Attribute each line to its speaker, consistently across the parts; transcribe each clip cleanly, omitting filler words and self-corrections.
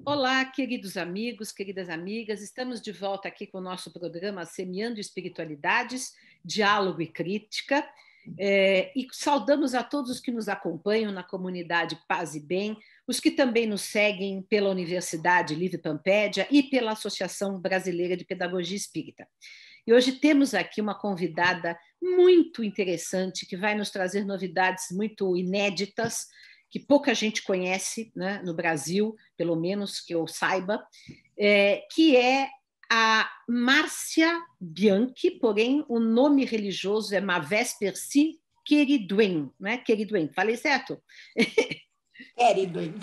Speaker 1: Olá, queridos amigos, queridas amigas, estamos de volta aqui com o nosso programa Semeando Espiritualidades, Diálogo e Crítica, e saudamos a todos os que nos acompanham na comunidade Paz e Bem, os que também nos seguem pela Universidade Livre Pampédia e pela Associação Brasileira de Pedagogia Espírita. E hoje temos aqui uma convidada muito interessante que vai nos trazer novidades muito inéditas, que pouca gente conhece, né, no Brasil, pelo menos que eu saiba, que é a Márcia Bianchi, porém o nome religioso é Mavés Percy Queriduen, né? Queriduen, falei certo?
Speaker 2: Queriduen.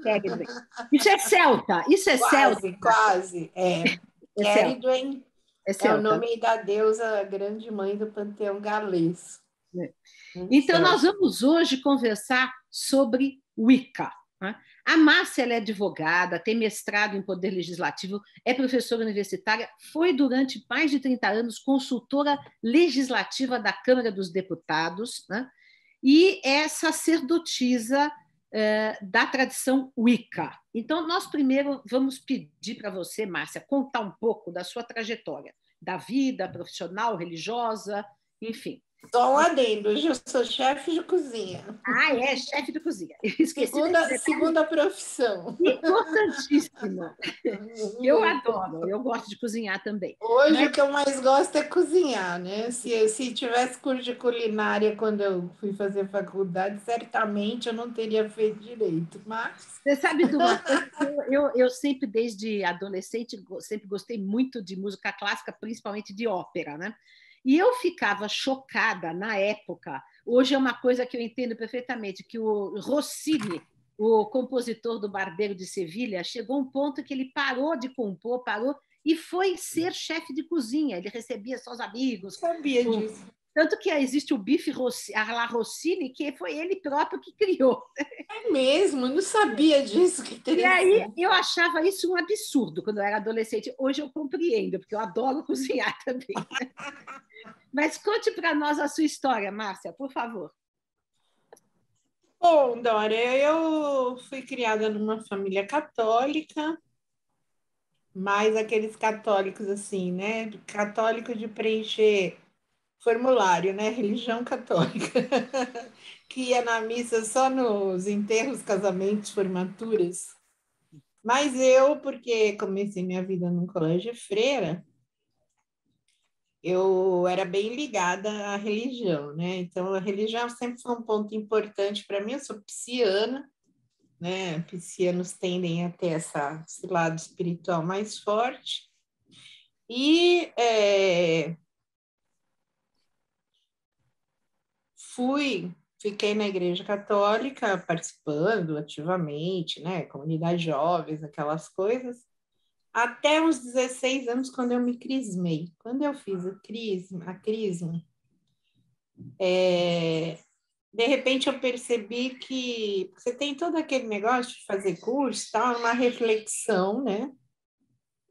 Speaker 1: Queriduen. Isso é celta, isso é
Speaker 2: Quase,
Speaker 1: celta.
Speaker 2: quase.
Speaker 1: É celta,
Speaker 2: Queriduen
Speaker 1: é
Speaker 2: é o
Speaker 1: celta.
Speaker 2: nome da deusa grande mãe do panteão galês.
Speaker 1: Então, nós vamos hoje conversar sobre Wicca. Né? A Márcia é advogada, tem mestrado em Poder Legislativo, é professora universitária, foi durante mais de 30 anos consultora legislativa da Câmara dos Deputados, né? E é sacerdotisa da tradição Wicca. Então, nós primeiro vamos pedir para você, Márcia, contar um pouco da sua trajetória, da vida profissional, religiosa, enfim.
Speaker 2: Só um adendo, hoje eu sou chefe de cozinha.
Speaker 1: Ah, é, chefe de cozinha. Eu esqueci desse detalhe.
Speaker 2: Segunda profissão.
Speaker 1: Importantíssimo. Eu adoro, eu gosto de cozinhar também.
Speaker 2: Hoje o que eu mais gosto é cozinhar, né? Se tivesse curso de culinária quando eu fui fazer faculdade, certamente eu não teria feito direito, mas...
Speaker 1: Você sabe de uma coisa que eu sempre, desde adolescente, sempre gostei muito de música clássica, principalmente de ópera, né? E eu ficava chocada na época. Hoje é uma coisa que eu entendo perfeitamente, que o Rossini, o compositor do Barbeiro de Sevilha, chegou a um ponto que ele parou de compor, parou e foi ser chefe de cozinha. Ele recebia só os amigos.
Speaker 2: Sabia disso.
Speaker 1: Tanto que existe o bife à Rossini, que foi ele próprio que criou.
Speaker 2: É mesmo? Não sabia disso, que interessante.
Speaker 1: E aí eu achava isso um absurdo quando eu era adolescente. Hoje eu compreendo, porque eu adoro cozinhar também. Mas conte para nós a sua história, Márcia, por favor.
Speaker 2: Bom, Dória, eu fui criada numa família católica, mas aqueles católicos assim, né? Católico de preencher formulário, né? Religião católica, que ia na missa só nos enterros, casamentos, formaturas. Mas eu, porque comecei minha vida num colégio de freira, eu era bem ligada à religião, né? Então, a religião sempre foi um ponto importante para mim. Eu sou pisciana, né? Piscianos tendem a ter esse lado espiritual mais forte. E fiquei na Igreja Católica participando ativamente, né? Comunidades jovens, aquelas coisas, até uns 16 anos, quando eu me crismei. Quando eu fiz a crisma, de repente eu percebi que você tem todo aquele negócio de fazer curso, tal, uma reflexão, né?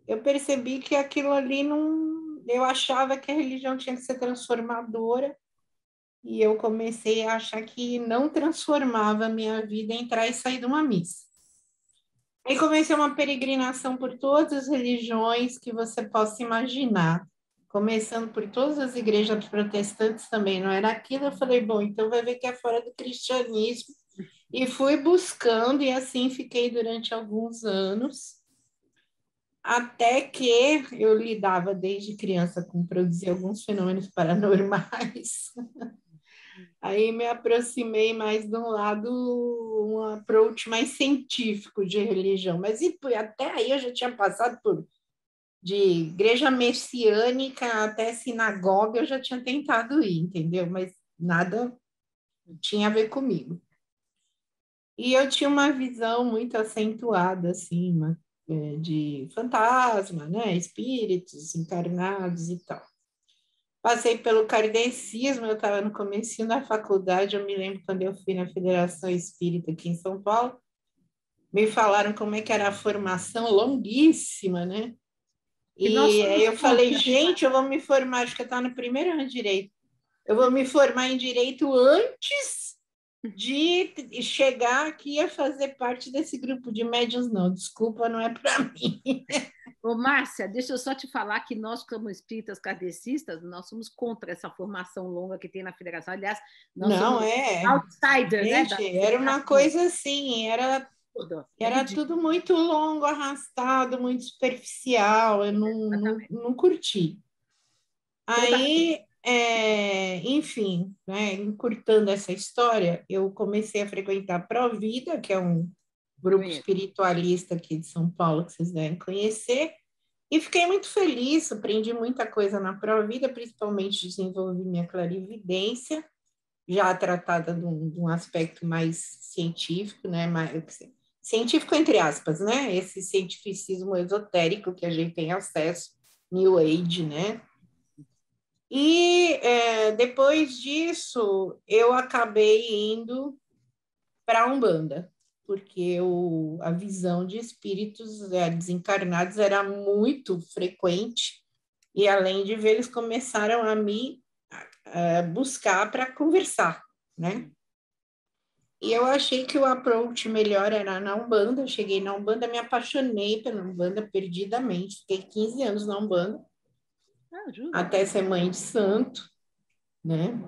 Speaker 2: Eu percebi que aquilo ali não... Eu achava que a religião tinha que ser transformadora e eu comecei a achar que não transformava a minha vida entrar e sair de uma missa. Aí comecei uma peregrinação por todas as religiões que você possa imaginar, começando por todas as igrejas protestantes também, não era aquilo. Eu falei, bom, então vai ver que é fora do cristianismo. E fui buscando, e assim fiquei durante alguns anos, até que eu lidava desde criança com produzir alguns fenômenos paranormais. Aí me aproximei mais de um lado, um approach mais científico de religião. Mas até aí eu já tinha passado de igreja messiânica até sinagoga, eu já tinha tentado ir, entendeu? Mas nada tinha a ver comigo. E eu tinha uma visão muito acentuada, assim, de fantasma, né? Espíritos encarnados e tal. Passei pelo kardecismo, eu estava no comecinho da faculdade, eu me lembro quando eu fui na Federação Espírita aqui em São Paulo, me falaram como é que era a formação longuíssima, né? E aí eu falei, gente, eu vou me formar, acho que eu estava no primeiro ano de Direito, eu vou me formar em Direito antes de chegar aqui a fazer parte desse grupo de médiuns, não. Desculpa, não é para mim.
Speaker 1: Ô, Márcia, deixa eu só te falar que nós, como espíritas kardecistas, nós somos contra essa formação longa que tem na federação. Aliás, nós
Speaker 2: Não,
Speaker 1: somos outsider, né, da
Speaker 2: gente, era uma
Speaker 1: federação.
Speaker 2: coisa assim,
Speaker 1: É
Speaker 2: era
Speaker 1: ridículo.
Speaker 2: tudo muito longo, arrastado, muito superficial, eu não curti.
Speaker 1: Toda...
Speaker 2: Aí, enfim, né, encurtando essa história, eu comecei a frequentar a Provida, que é um grupo
Speaker 1: Conheço.
Speaker 2: espiritualista aqui de São Paulo, que vocês devem conhecer, e fiquei muito feliz, aprendi muita coisa na Provida, principalmente desenvolvi minha clarividência, já tratada de um aspecto mais científico, né, científico entre aspas, né, esse cientificismo esotérico que a gente tem acesso, New Age, né, e depois disso, eu acabei indo para a Umbanda, porque a visão de espíritos desencarnados era muito frequente, e além de ver, eles começaram a me buscar para conversar, né? E eu achei que o approach melhor era na Umbanda. Eu cheguei na Umbanda, me apaixonei pela Umbanda perdidamente. Fiquei 15 anos na Umbanda,
Speaker 1: Juro.
Speaker 2: até ser mãe de santo, né?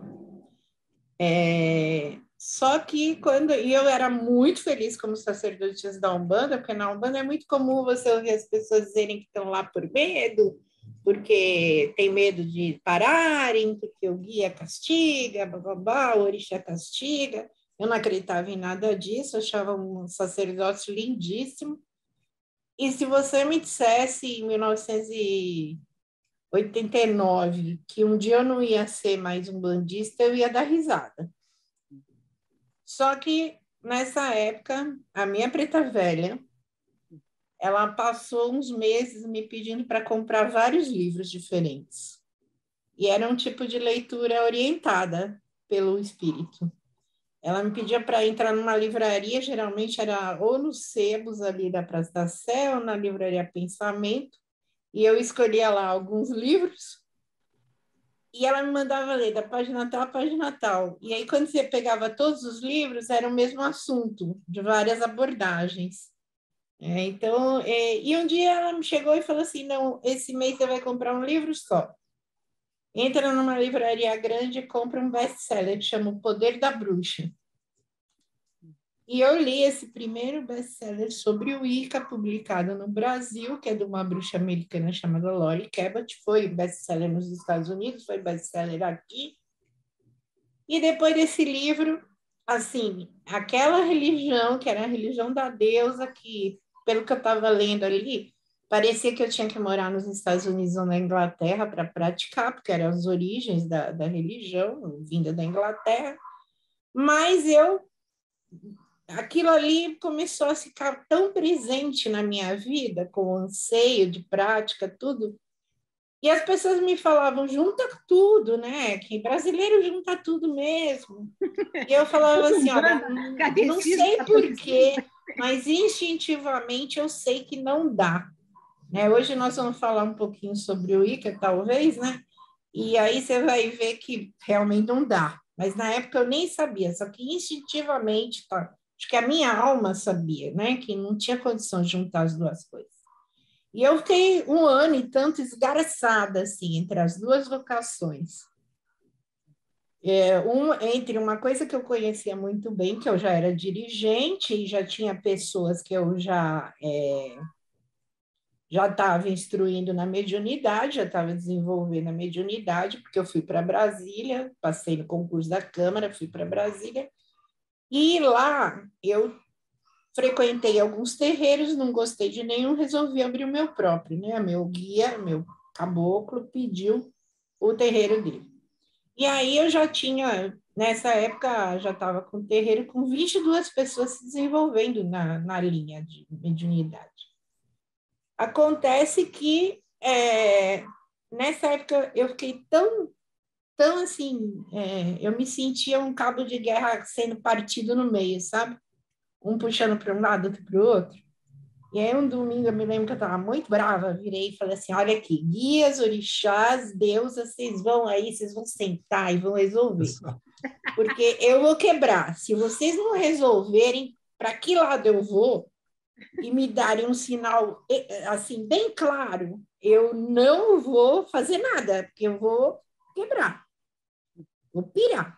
Speaker 2: Só que e eu era muito feliz como sacerdotisa da Umbanda, porque na Umbanda é muito comum você ouvir as pessoas dizerem que estão lá por medo, porque tem medo de pararem, porque o guia castiga, bababá, o orixá castiga. Eu não acreditava em nada disso, achava um sacerdócio lindíssimo. E se você me dissesse em 1989 que um dia eu não ia ser mais um bandista, eu ia dar risada. Só que nessa época, a minha preta velha, ela passou uns meses me pedindo para comprar vários livros diferentes. E era um tipo de leitura orientada pelo espírito. Ela me pedia para entrar numa livraria, geralmente era ou nos sebos ali da Praça da Sé, ou na livraria Pensamento, e eu escolhia lá alguns livros, e ela me mandava ler da página tal à página tal. E aí, quando você pegava todos os livros, era o mesmo assunto, de várias abordagens. Então, e um dia ela me chegou e falou assim, não, esse mês você vai comprar um livro só. Entra numa livraria grande e compra um best-seller que chama O Poder da Bruxa. E eu li esse primeiro best-seller sobre o Wicca, publicado no Brasil, que é de uma bruxa americana chamada Laurie Cabot. Foi best-seller nos Estados Unidos, foi best-seller aqui. E depois desse livro, assim, aquela religião, que era a religião da deusa, que, pelo que eu estava lendo ali, parecia que eu tinha que morar nos Estados Unidos ou na Inglaterra para praticar, porque eram as origens da religião, vinda da Inglaterra. Mas aquilo ali começou a ficar tão presente na minha vida, com o anseio de prática, tudo. E as pessoas me falavam, junta tudo, né? Que brasileiro junta tudo mesmo. E eu falava assim, olha, não sei por quê, mas instintivamente eu sei que não dá. Né? Hoje nós vamos falar um pouquinho sobre o Wicca, talvez, né? E aí você vai ver que realmente não dá. Mas na época eu nem sabia, só que instintivamente, tá? Acho que a minha alma sabia, né? Que não tinha condição de juntar as duas coisas. E eu fiquei um ano e tanto esgarçada, assim, entre as duas vocações. Entre uma coisa que eu conhecia muito bem, que eu já era dirigente e já tinha pessoas que eu já estava instruindo na mediunidade, já estava desenvolvendo a mediunidade, porque eu fui para Brasília, passei no concurso da Câmara, fui para Brasília, e lá eu frequentei alguns terreiros, não gostei de nenhum, resolvi abrir o meu próprio, né? Meu guia, meu caboclo, pediu o terreiro dele. E aí eu já tinha, nessa época, já estava com o terreiro com 22 pessoas se desenvolvendo na linha de mediunidade. Acontece que nessa época eu fiquei tão assim, eu me sentia um cabo de guerra sendo partido no meio, sabe? Um puxando para um lado, outro para o outro. E aí um domingo eu me lembro que eu estava muito brava, virei e falei assim, olha aqui, guias, orixás, deusas, vocês vão aí, vocês vão sentar e vão resolver. porque eu vou quebrar. Se vocês não resolverem para que lado eu vou e me darem um sinal assim bem claro, eu não vou fazer nada, porque eu vou quebrar, vou pirar.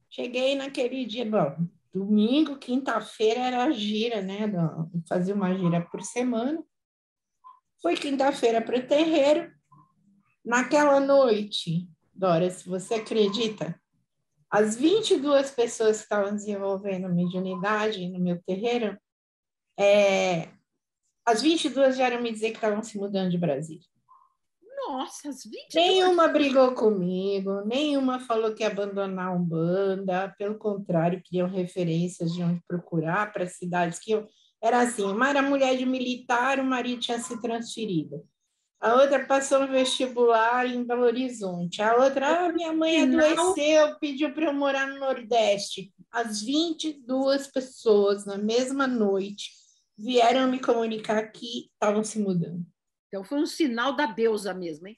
Speaker 2: Cheguei naquele dia, bom, domingo, quinta-feira era a gira, né? Fazia uma gira por semana. Foi quinta-feira para o terreiro. Naquela noite, Dora, se você acredita, as 22 pessoas que estavam desenvolvendo mediunidade no meu terreiro, as 22 vieram me dizer que estavam se mudando de Brasília.
Speaker 1: Nossa, as 22.
Speaker 2: Nenhuma brigou comigo, nenhuma falou que ia abandonar a Umbanda, pelo contrário, queriam referências de onde procurar para cidades que eu... Era assim, uma era mulher de militar, o marido tinha se transferido. A outra passou no vestibular em Belo Horizonte. A outra, minha mãe adoeceu, pediu para eu morar no Nordeste. As 22 pessoas, na mesma noite, vieram me comunicar que estavam se mudando.
Speaker 1: Então foi um sinal da deusa mesmo, hein?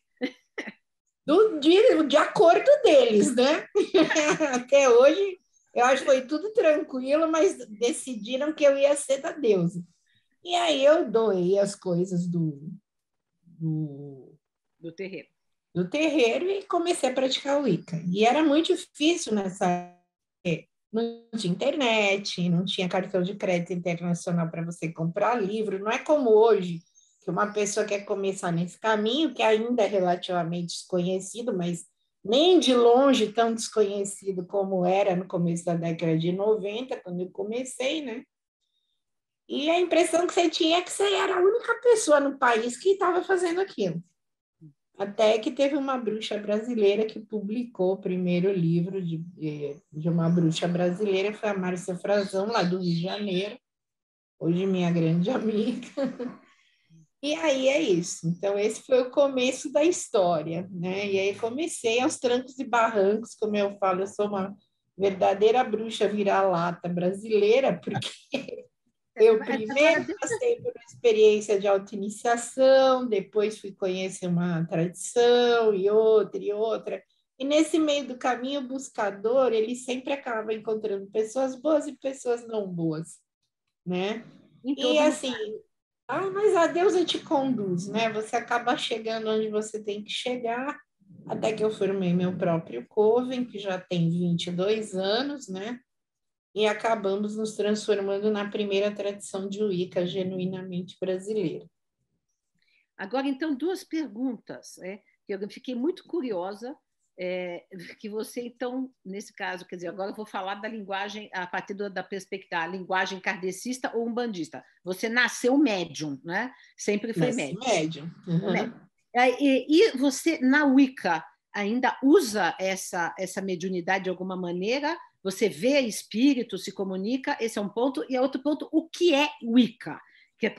Speaker 2: De acordo deles, né? Até hoje, eu acho que foi tudo tranquilo, mas decidiram que eu ia ser da deusa. E aí eu doei as coisas
Speaker 1: do terreiro.
Speaker 2: Do terreiro e comecei a praticar o Wicca. E era muito difícil nessa época. Não tinha internet, não tinha cartão de crédito internacional para você comprar livro. Não é como hoje, que uma pessoa quer começar nesse caminho, que ainda é relativamente desconhecido, mas nem de longe tão desconhecido como era no começo da década de 90, quando eu comecei, né? E a impressão que você tinha é que você era a única pessoa no país que estava fazendo aquilo. Até que teve uma bruxa brasileira que publicou o primeiro livro de uma bruxa brasileira, foi a Márcia Frazão, lá do Rio de Janeiro, hoje minha grande amiga. E aí é isso. Então, esse foi o começo da história, né? E aí comecei aos trancos e barrancos, como eu falo, eu sou uma verdadeira bruxa vira-lata brasileira, porque eu primeiro passei por uma experiência de auto-iniciação, depois fui conhecer uma tradição e outra e outra. E nesse meio do caminho, o buscador, ele sempre acaba encontrando pessoas boas e pessoas não boas, né? E assim, mas a deusa te conduz, né? Você acaba chegando onde você tem que chegar, até que eu formei meu próprio coven, que já tem 22 anos, né? E acabamos nos transformando na primeira tradição de Wicca genuinamente brasileira.
Speaker 1: Agora, então, duas perguntas, que eu fiquei muito curiosa, que você, então, nesse caso, quer dizer, agora eu vou falar da linguagem, a partir da perspectiva, a linguagem kardecista ou umbandista. Você nasceu médium, né? Sempre foi médium.
Speaker 2: Uhum.
Speaker 1: E você, na Wicca, ainda usa essa mediunidade de alguma maneira? Você vê espírito, se comunica, esse é um ponto. E outro ponto, o que é Wicca? Que é
Speaker 2: O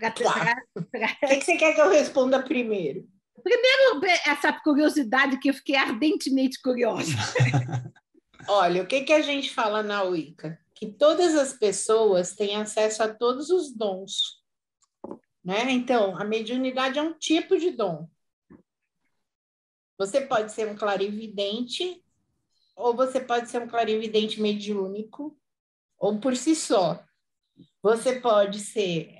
Speaker 2: que você quer que eu responda primeiro?
Speaker 1: Primeiro, essa curiosidade que eu fiquei ardentemente curiosa.
Speaker 2: Olha, o que a gente fala na Wicca? Que todas as pessoas têm acesso a todos os dons, né? Então, a mediunidade é um tipo de dom. Você pode ser um clarividente, ou você pode ser um clarividente mediúnico, ou por si só. Você pode ser,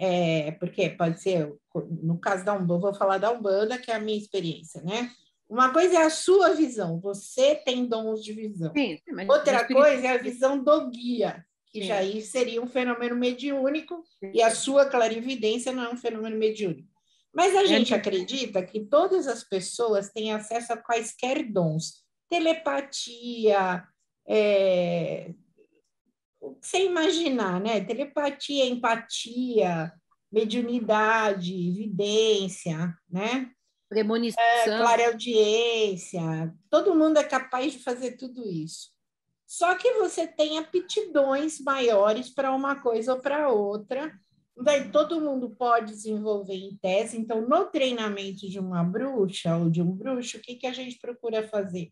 Speaker 2: porque pode ser, no caso da Umbanda, vou falar da Umbanda, que é a minha experiência, né? Uma coisa é a sua visão, você tem dons de visão.
Speaker 1: Sim,
Speaker 2: Outra coisa é a visão do guia, que
Speaker 1: sim,
Speaker 2: já aí seria um fenômeno mediúnico, sim, e a sua clarividência não é um fenômeno mediúnico. Mas a gente acredita que todas as pessoas têm acesso a quaisquer dons. Telepatia, o que você imaginar, né? Telepatia, empatia, mediunidade, evidência, né?
Speaker 1: premonição.
Speaker 2: Clareaudiência. Todo mundo é capaz de fazer tudo isso. Só que você tem aptidões maiores para uma coisa ou para outra. Daí todo mundo pode desenvolver em tese. Então, no treinamento de uma bruxa ou de um bruxo, o que a gente procura fazer?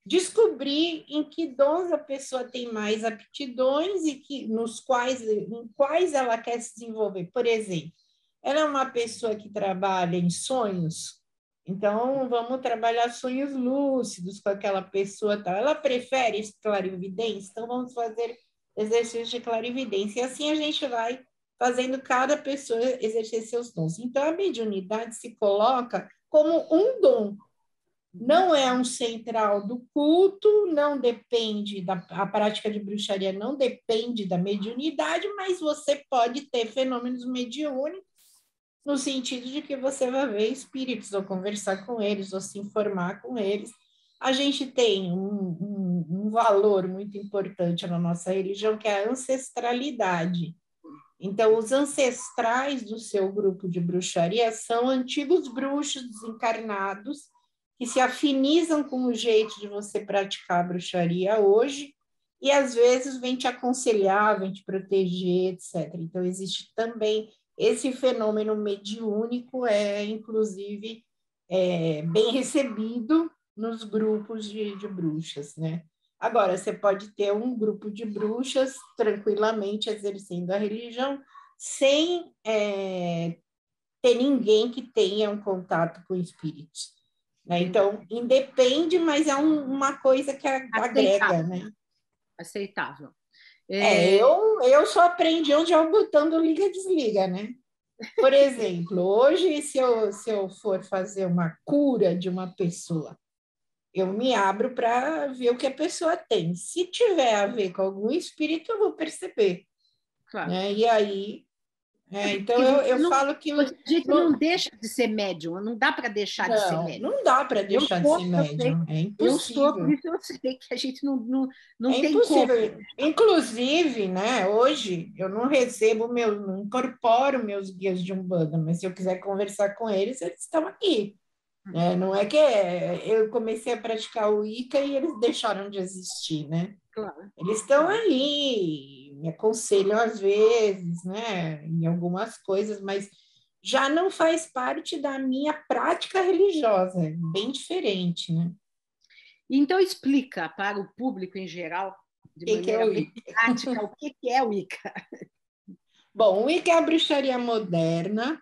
Speaker 2: Descobrir em que dons a pessoa tem mais aptidões e em quais ela quer se desenvolver. Por exemplo, ela é uma pessoa que trabalha em sonhos, Então, vamos trabalhar sonhos lúcidos com aquela pessoa. Tal. Ela prefere clarividência, então vamos fazer exercícios de clarividência. E assim a gente vai fazendo cada pessoa exercer seus dons. Então, a mediunidade se coloca como um dom. Não é um central do culto, não depende a prática de bruxaria não depende da mediunidade, mas você pode ter fenômenos mediúnicos no sentido de que você vai ver espíritos, ou conversar com eles, ou se informar com eles. A gente tem um valor muito importante na nossa religião, que é a ancestralidade. Então, os ancestrais do seu grupo de bruxaria são antigos bruxos desencarnados que se afinizam com o jeito de você praticar a bruxaria hoje e, às vezes, vem te aconselhar, vem te proteger, etc. Então, existe também esse fenômeno mediúnico, inclusive, bem recebido nos grupos de bruxas, né? Agora, você pode ter um grupo de bruxas tranquilamente exercendo a religião sem ter ninguém que tenha um contato com espíritos. Né? Então, independe, mas é uma coisa que agrega. Né?
Speaker 1: Aceitável.
Speaker 2: Eu só aprendi onde é o botão do liga e desliga, né? Por exemplo, hoje, se eu for fazer uma cura de uma pessoa, eu me abro para ver o que a pessoa tem. Se tiver a ver com algum espírito, eu vou perceber. Claro. Né? E aí... então, eu falo que...
Speaker 1: A gente não deixa de ser médium, não dá para deixar de ser médium.
Speaker 2: Não dá para deixar de ser médium, é impossível.
Speaker 1: Eu sou, por isso eu sei que a gente não tem
Speaker 2: impossível. Como. Inclusive, né, hoje, eu não recebo, não incorporo meus guias de Umbanda, mas se eu quiser conversar com eles, eles estão aqui. Não é que eu comecei a praticar o Wicca e eles deixaram de existir, né? Claro. Eles estão aí, me aconselham às vezes, né, em algumas coisas, mas já não faz parte da minha prática religiosa, é bem diferente, né?
Speaker 1: Então, explica para o público em geral, de maneira bem prática, o que é o Wicca.
Speaker 2: Bom, o Wicca é a bruxaria moderna,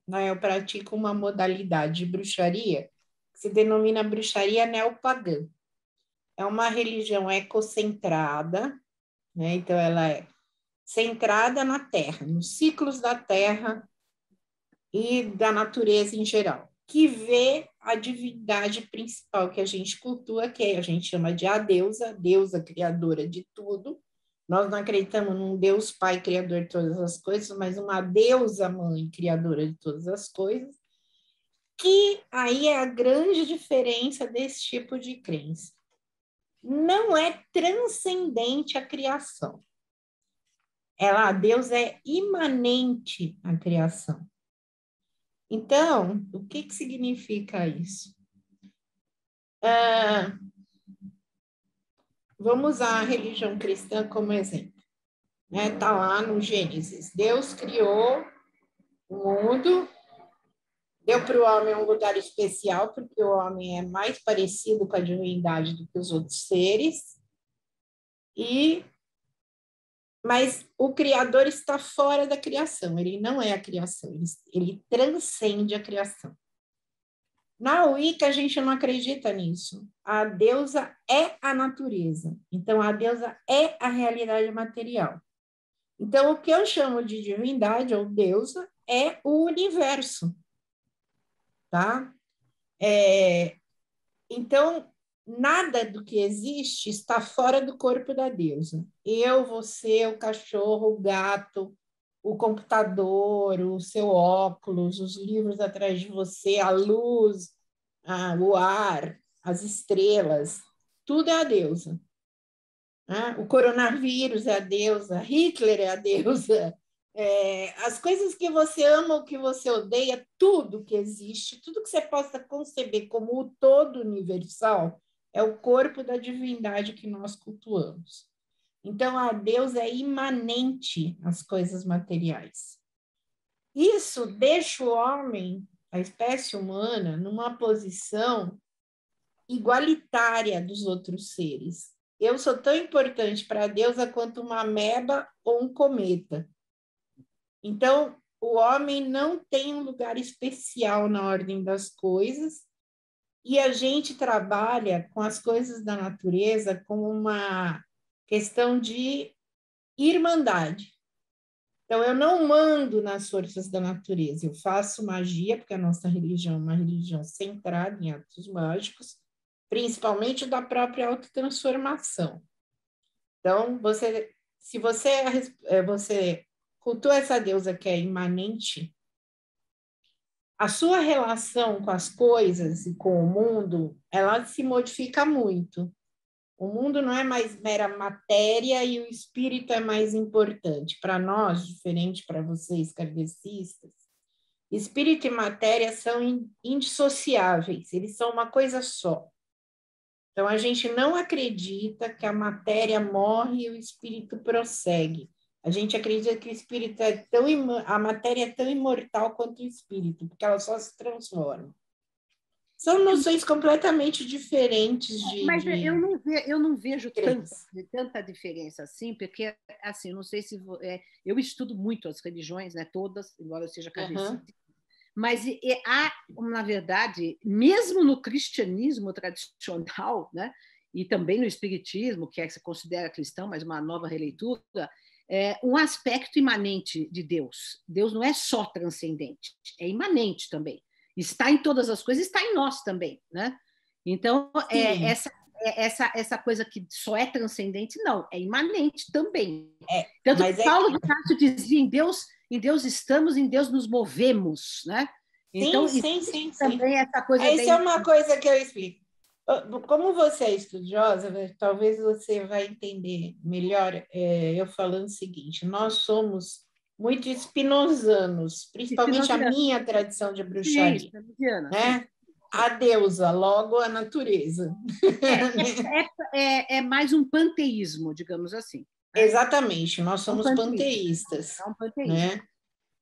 Speaker 2: né? Eu pratico uma modalidade de bruxaria que se denomina bruxaria neopagã. É uma religião ecocentrada, né? Então ela é centrada na Terra, nos ciclos da Terra e da natureza em geral, que vê a divindade principal que a gente cultua, que a gente chama de a deusa criadora de tudo. Nós não acreditamos num Deus Pai criador de todas as coisas, mas uma deusa mãe criadora de todas as coisas, que aí é a grande diferença desse tipo de crença. Não é transcendente à criação. Deus é imanente à criação. Então, o que significa isso? Vamos usar a religião cristã como exemplo. Está lá no Gênesis. Deus criou o mundo, deu para o homem um lugar especial, porque o homem é mais parecido com a divindade do que os outros seres. Mas o Criador está fora da criação, ele não é a criação, ele transcende a criação. Na Wicca, a gente não acredita nisso. A deusa é a natureza, então a deusa é a realidade material. Então, o que eu chamo de divindade ou deusa é o universo, tá? Então, nada do que existe está fora do corpo da deusa. Eu, você, o cachorro, o gato, o computador, o seu óculos, os livros atrás de você, a luz, o ar, as estrelas, tudo é a deusa. O coronavírus é a deusa, Hitler é a deusa. As coisas que você ama ou que você odeia, tudo que existe, tudo que você possa conceber como o todo universal, é o corpo da divindade que nós cultuamos. Então, a deusa é imanente às coisas materiais. Isso deixa o homem, a espécie humana, numa posição igualitária dos outros seres. Eu sou tão importante para a deusa quanto uma ameba ou um cometa. Então, o homem não tem um lugar especial na ordem das coisas, E a gente trabalha com as coisas da natureza como uma questão de irmandade. Então, eu não mando nas forças da natureza, eu faço magia, porque a nossa religião é uma religião centrada em atos mágicos, principalmente da própria autotransformação. Então, se você cultua essa deusa que é imanente, a sua relação com as coisas e com o mundo, ela se modifica muito. O mundo não é mais mera matéria e o espírito é mais importante. Para nós, diferente para vocês, kardecistas, espírito e matéria são indissociáveis, eles são uma coisa só. Então, a gente não acredita que a matéria morre e o espírito prossegue. A gente acredita que o espírito a matéria é tão imortal quanto o espírito, porque ela só se transforma. São noções completamente diferentes
Speaker 1: Mas eu não vejo tanta diferença assim, porque, assim, não sei se... eu estudo muito as religiões, né, todas, embora eu seja kardecista, mas há, na verdade, mesmo no cristianismo tradicional, né, e também no espiritismo, que se considera cristão, mas uma nova releitura, um aspecto imanente de Deus. Deus não é só transcendente, é imanente também. Está em todas as coisas, está em nós também, né? Então, essa coisa que só é transcendente, não, é imanente também. Tanto que Paulo de Tarso dizia, em Deus estamos, em Deus nos movemos, né? Então,
Speaker 2: sim.
Speaker 1: Também essa coisa...
Speaker 2: Isso é uma coisa que eu explico. Como você é estudiosa, talvez você vai entender melhor eu falando o seguinte, nós somos muito spinozanos, principalmente a minha tradição de bruxaria, né? A deusa, logo a natureza.
Speaker 1: É mais um panteísmo, digamos assim.
Speaker 2: Né? Exatamente, nós somos panteístas.
Speaker 1: É um panteísmo.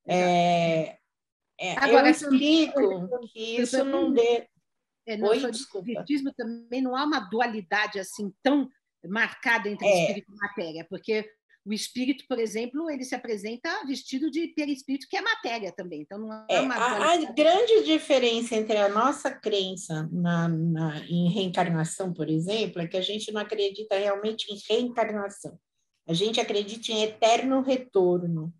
Speaker 2: Né? Agora, eu explico que isso não dê...
Speaker 1: Oi, desculpa. No espiritismo também não há uma dualidade assim tão marcada entre espírito e matéria, porque o espírito, por exemplo, ele se apresenta vestido de perispírito, que é matéria também. Então, não há uma
Speaker 2: dualidade. A grande diferença entre a nossa crença em reencarnação, por exemplo, é que a gente não acredita realmente em reencarnação. A gente acredita em eterno retorno.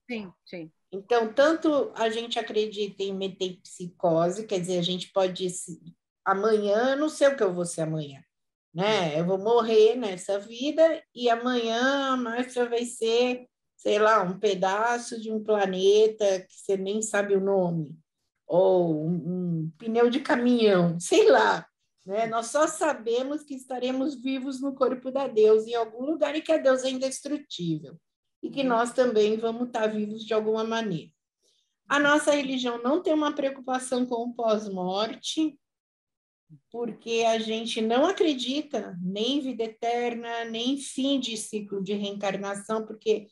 Speaker 1: Sim.
Speaker 2: Então, tanto a gente acredita em metempsicose, quer dizer, a gente pode... Amanhã, eu não sei o que eu vou ser amanhã. Né? Eu vou morrer nessa vida e amanhã a Márcia vai ser, sei lá, um pedaço de um planeta que você nem sabe o nome, ou um pneu de caminhão, sei lá. Né? Nós só sabemos que estaremos vivos no corpo da deusa em algum lugar e que a deusa é indestrutível e que nós também vamos estar vivos de alguma maneira. A nossa religião não tem uma preocupação com o pós-morte, porque a gente não acredita nem em vida eterna, nem em fim de ciclo de reencarnação, porque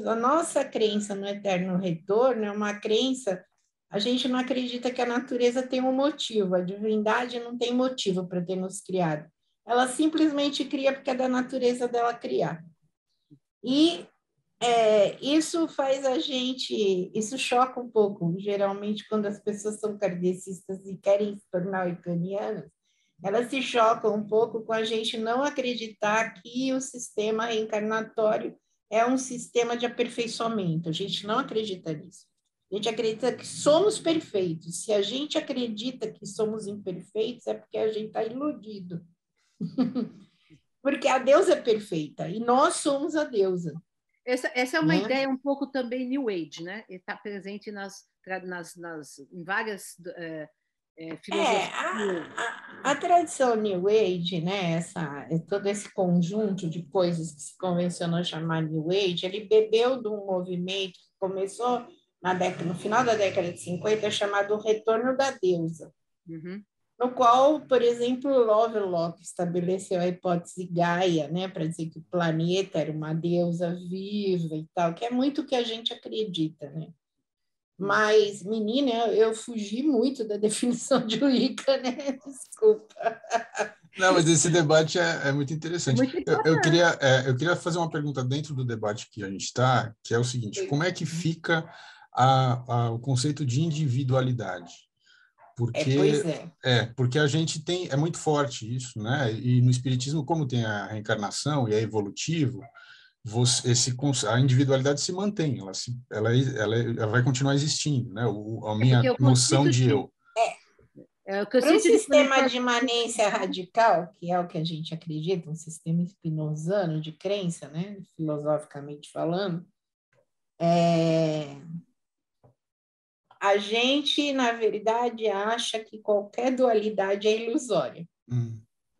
Speaker 2: a nossa crença no eterno retorno é uma crença, a gente não acredita que a natureza tem um motivo, a divindade não tem motivo para ter nos criado. Ela simplesmente cria porque é da natureza dela criar. E isso faz isso choca um pouco, geralmente quando as pessoas são kardecistas e querem se tornar oicanianas, elas se chocam um pouco com a gente não acreditar que o sistema reencarnatório é um sistema de aperfeiçoamento, a gente não acredita nisso. A gente acredita que somos perfeitos, se a gente acredita que somos imperfeitos é porque a gente está iludido. Porque a deusa é perfeita e nós somos a deusa.
Speaker 1: Essa é uma ideia um pouco também New Age, né? Está presente em várias filosofias.
Speaker 2: A tradição New Age, né? Todo esse conjunto de coisas que se convencionou chamar New Age, ele bebeu de um movimento que começou no final da década de 50, chamado Retorno da Deusa.
Speaker 1: Uhum.
Speaker 2: No qual, por exemplo, Lovelock estabeleceu a hipótese Gaia, né, para dizer que o planeta era uma deusa viva e tal, que é muito o que a gente acredita, né? Mas, menina, eu fugi muito da definição de Wicca, né? Desculpa.
Speaker 3: Não, mas esse debate é muito interessante. Eu queria fazer uma pergunta dentro do debate que a gente está, que é o seguinte: como é que fica o conceito de individualidade? Porque, porque a gente tem, é muito forte isso, né? E no espiritismo, como tem a reencarnação e é evolutivo, a individualidade se mantém, ela vai continuar existindo, né? A minha noção de eu.
Speaker 2: Para o sistema de imanência radical, que é o que a gente acredita, um sistema spinozano de crença, né? Filosoficamente falando, a gente, na verdade, acha que qualquer dualidade é ilusória.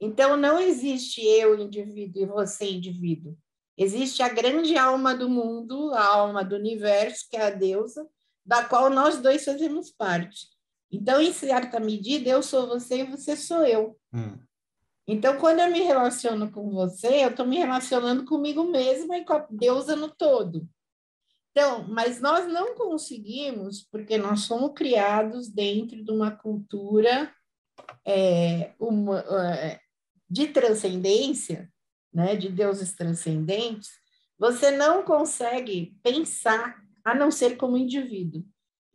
Speaker 2: Então, não existe eu, indivíduo, e você, indivíduo. Existe a grande alma do mundo, a alma do universo, que é a deusa, da qual nós dois fazemos parte. Então, em certa medida, eu sou você e você sou eu. Então, quando eu me relaciono com você, eu estou me relacionando comigo mesma e com a deusa no todo. Então, mas nós não conseguimos, porque nós somos criados dentro de uma cultura de transcendência, né, de deuses transcendentes, você não consegue pensar a não ser como indivíduo.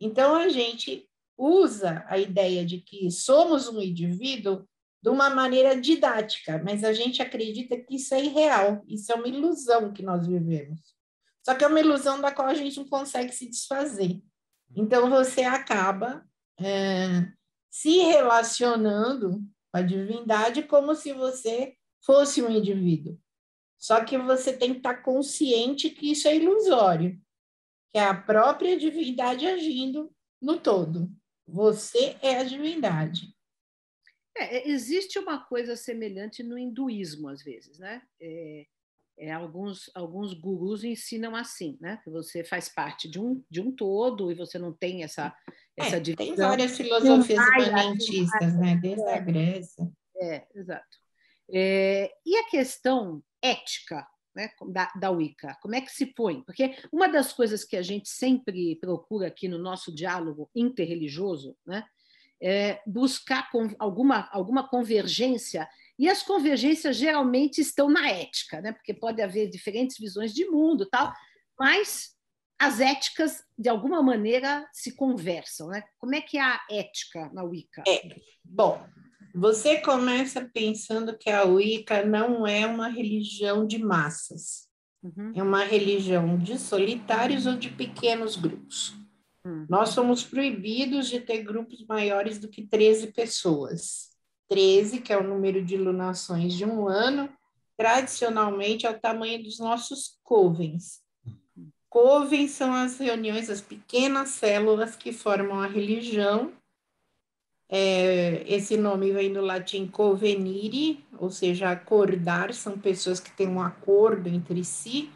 Speaker 2: Então, a gente usa a ideia de que somos um indivíduo de uma maneira didática, mas a gente acredita que isso é irreal, isso é uma ilusão que nós vivemos. Só que é uma ilusão da qual a gente não consegue se desfazer. Então, você acaba se relacionando com a divindade como se você fosse um indivíduo. Só que você tem que estar consciente que isso é ilusório, que é a própria divindade agindo no todo. Você é a divindade.
Speaker 1: Existe uma coisa semelhante no hinduísmo, às vezes, né? Alguns gurus ensinam assim, né? Que você faz parte de um todo e você não tem essa divisão.
Speaker 2: Tem várias filosofias imanentistas, né? Desde a Grécia.
Speaker 1: Exato. E a questão ética, né, da Wicca, como é que se põe? Porque uma das coisas que a gente sempre procura aqui no nosso diálogo interreligioso, né, é buscar alguma convergência, e as convergências geralmente estão na ética, né, porque pode haver diferentes visões de mundo, tal, mas as éticas, de alguma maneira, se conversam. Né? Como é que é a ética na Wicca?
Speaker 2: Bom, você começa pensando que a Wicca não é uma religião de massas. É uma religião de solitários ou de pequenos grupos. Nós somos proibidos de ter grupos maiores do que 13 pessoas. 13, que é o número de lunações de um ano, tradicionalmente é o tamanho dos nossos covens. Covens são as reuniões, as pequenas células que formam a religião. Esse nome vem do latim covenire, ou seja, acordar, são pessoas que têm um acordo entre si.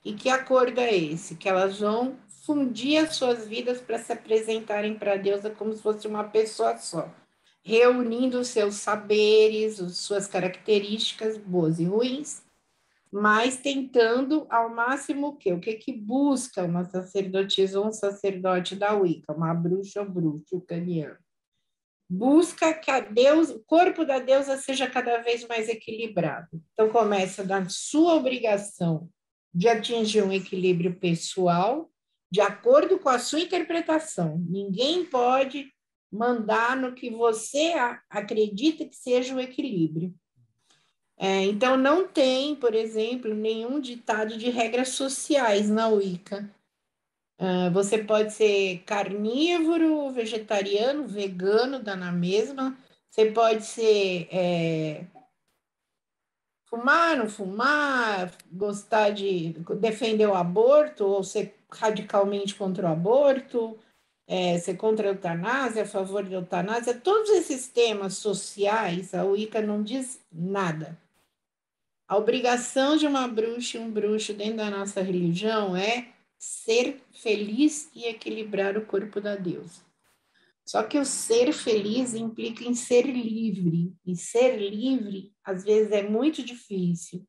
Speaker 2: E que acordo é esse? Que elas vão fundir as suas vidas para se apresentarem para a deusa como se fosse uma pessoa só, reunindo os seus saberes, as suas características boas e ruins, mas tentando ao máximo o quê? O que busca uma sacerdotisa ou um sacerdote da Wicca, uma bruxa ou bruxo ucraniano? Busca que o corpo da deusa seja cada vez mais equilibrado. Então, começa da sua obrigação de atingir um equilíbrio pessoal, de acordo com a sua interpretação. Ninguém pode mandar no que você acredita que seja o equilíbrio. Então, não tem, por exemplo, nenhum ditado de regras sociais na Wicca. Você pode ser carnívoro, vegetariano, vegano, dá na mesma. Você pode ser fumar, não fumar, gostar de defender o aborto, ou ser radicalmente contra o aborto, ser contra a eutanásia, a favor da eutanásia. Todos esses temas sociais, a Wicca não diz nada. A obrigação de uma bruxa e um bruxo dentro da nossa religião é ser feliz e equilibrar o corpo da deusa. Só que o ser feliz implica em ser livre, e ser livre, às vezes, é muito difícil,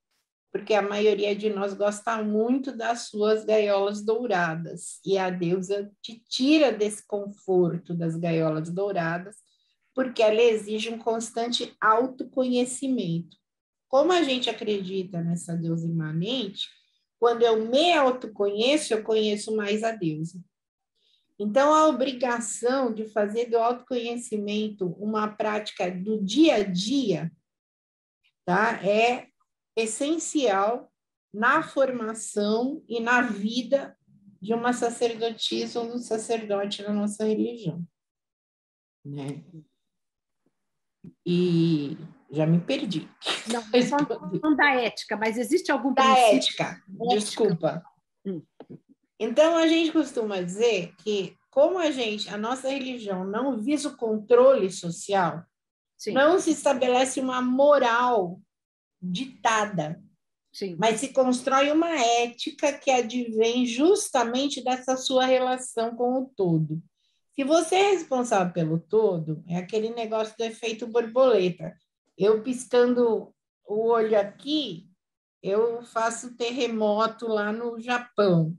Speaker 2: porque a maioria de nós gosta muito das suas gaiolas douradas, e a deusa te tira desse conforto das gaiolas douradas, porque ela exige um constante autoconhecimento. Como a gente acredita nessa deusa imanente, quando eu me autoconheço, eu conheço mais a deusa. Então, a obrigação de fazer do autoconhecimento uma prática do dia a dia, tá? É essencial na formação e na vida de uma sacerdotisa ou um sacerdote na nossa religião, né? E já me perdi.
Speaker 1: Não, falando da ética, mas existe algum
Speaker 2: da
Speaker 1: princípio?
Speaker 2: Ética, desculpa. Então, a gente costuma dizer que, como a nossa religião não visa o controle social, sim, não se estabelece uma moral ditada, sim, mas se constrói uma ética que advém justamente dessa sua relação com o todo. Se você é responsável pelo todo, é aquele negócio do efeito borboleta. Eu piscando o olho aqui, eu faço terremoto lá no Japão.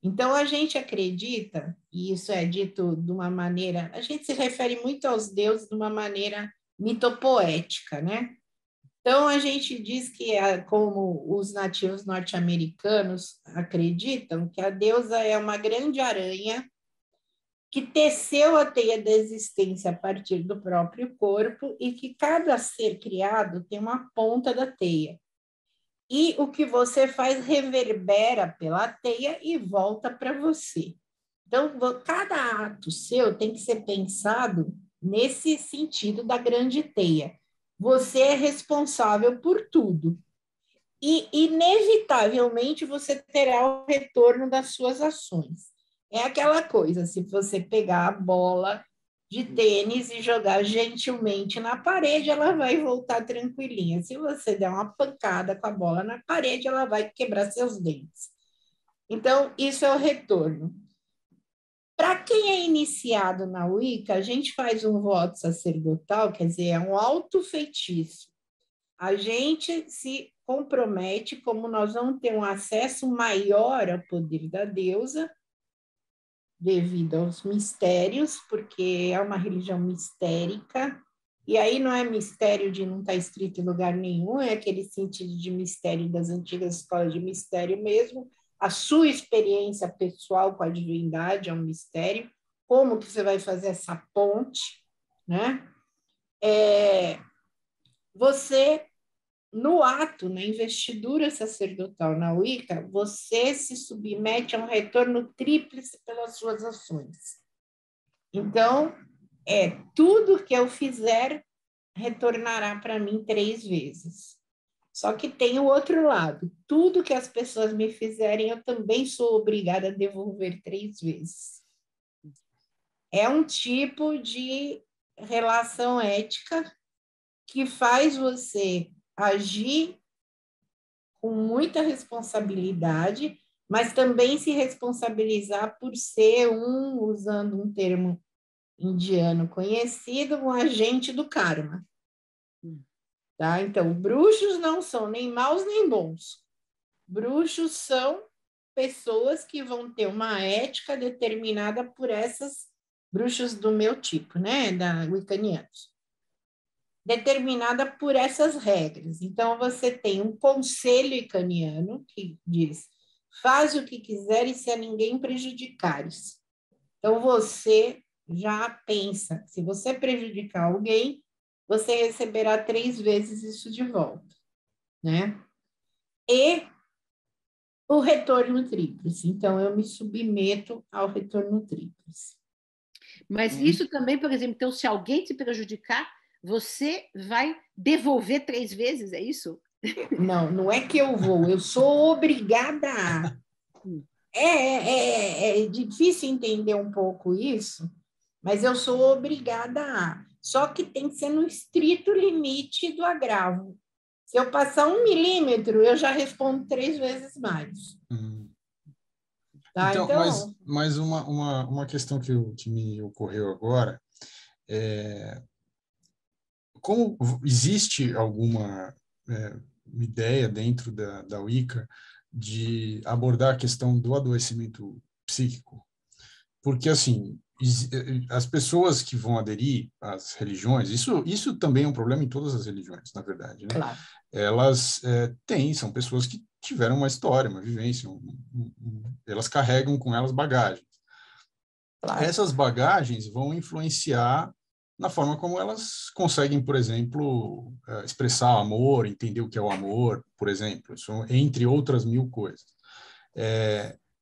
Speaker 2: Então, a gente acredita, e isso é dito de uma maneira, a gente se refere muito aos deuses de uma maneira mitopoética, né? Então, a gente diz que, como os nativos norte-americanos acreditam, que a deusa é uma grande aranha que teceu a teia da existência a partir do próprio corpo e que cada ser criado tem uma ponta da teia. E o que você faz reverbera pela teia e volta para você. Então, cada ato seu tem que ser pensado nesse sentido da grande teia. Você é responsável por tudo. E, inevitavelmente, você terá o retorno das suas ações. É aquela coisa, se você pegar a bola de tênis e jogar gentilmente na parede, ela vai voltar tranquilinha. Se você der uma pancada com a bola na parede, ela vai quebrar seus dentes. Então, isso é o retorno. Para quem é iniciado na Wicca, a gente faz um voto sacerdotal, quer dizer, é um autofeitiço. A gente se compromete, como nós vamos ter um acesso maior ao poder da deusa, devido aos mistérios, porque é uma religião mistérica, e aí não é mistério de não estar escrito em lugar nenhum, é aquele sentido de mistério das antigas escolas de mistério mesmo. A sua experiência pessoal com a divindade é um mistério. Como que você vai fazer essa ponte, né? Você, no ato, na investidura sacerdotal na Wicca, você se submete a um retorno tríplice pelas suas ações. Então, tudo que eu fizer retornará para mim 3 vezes. Só que tem o outro lado. Tudo que as pessoas me fizerem, eu também sou obrigada a devolver 3 vezes. É um tipo de relação ética que faz você agir com muita responsabilidade, mas também se responsabilizar por ser usando um termo indiano conhecido, um agente do karma. Tá? Então, bruxos não são nem maus nem bons. Bruxos são pessoas que vão ter uma ética determinada por essas bruxos do meu tipo, né, da Wiccanianos, determinada por essas regras. Então, você tem um conselho wiccaniano que diz: faz o que quiseres se a ninguém prejudicares. Então, você já pensa, se você prejudicar alguém, você receberá 3 vezes isso de volta, né? E o retorno tríplice. Então, eu me submeto ao retorno tríplice.
Speaker 1: Mas isso também, por exemplo, então, se alguém te prejudicar, você vai devolver 3 vezes, é isso?
Speaker 2: Não, não é que eu vou, eu sou obrigada a. É difícil entender um pouco isso, mas eu sou obrigada a. Só que tem que ser no estrito limite do agravo. Se eu passar 1 milímetro, eu já respondo 3 vezes mais. Tá?
Speaker 3: Então, mas uma questão que me ocorreu agora é como existe alguma ideia dentro da Wicca de abordar a questão do adoecimento psíquico? Porque, assim, as pessoas que vão aderir às religiões, isso também é um problema em todas as religiões, na verdade, né?
Speaker 2: Claro.
Speaker 3: Elas são pessoas que tiveram uma história, uma vivência, elas carregam com elas bagagens.
Speaker 2: Claro.
Speaker 3: Essas bagagens vão influenciar na forma como elas conseguem, por exemplo, expressar amor, entender o que é o amor, por exemplo, isso, entre outras mil coisas.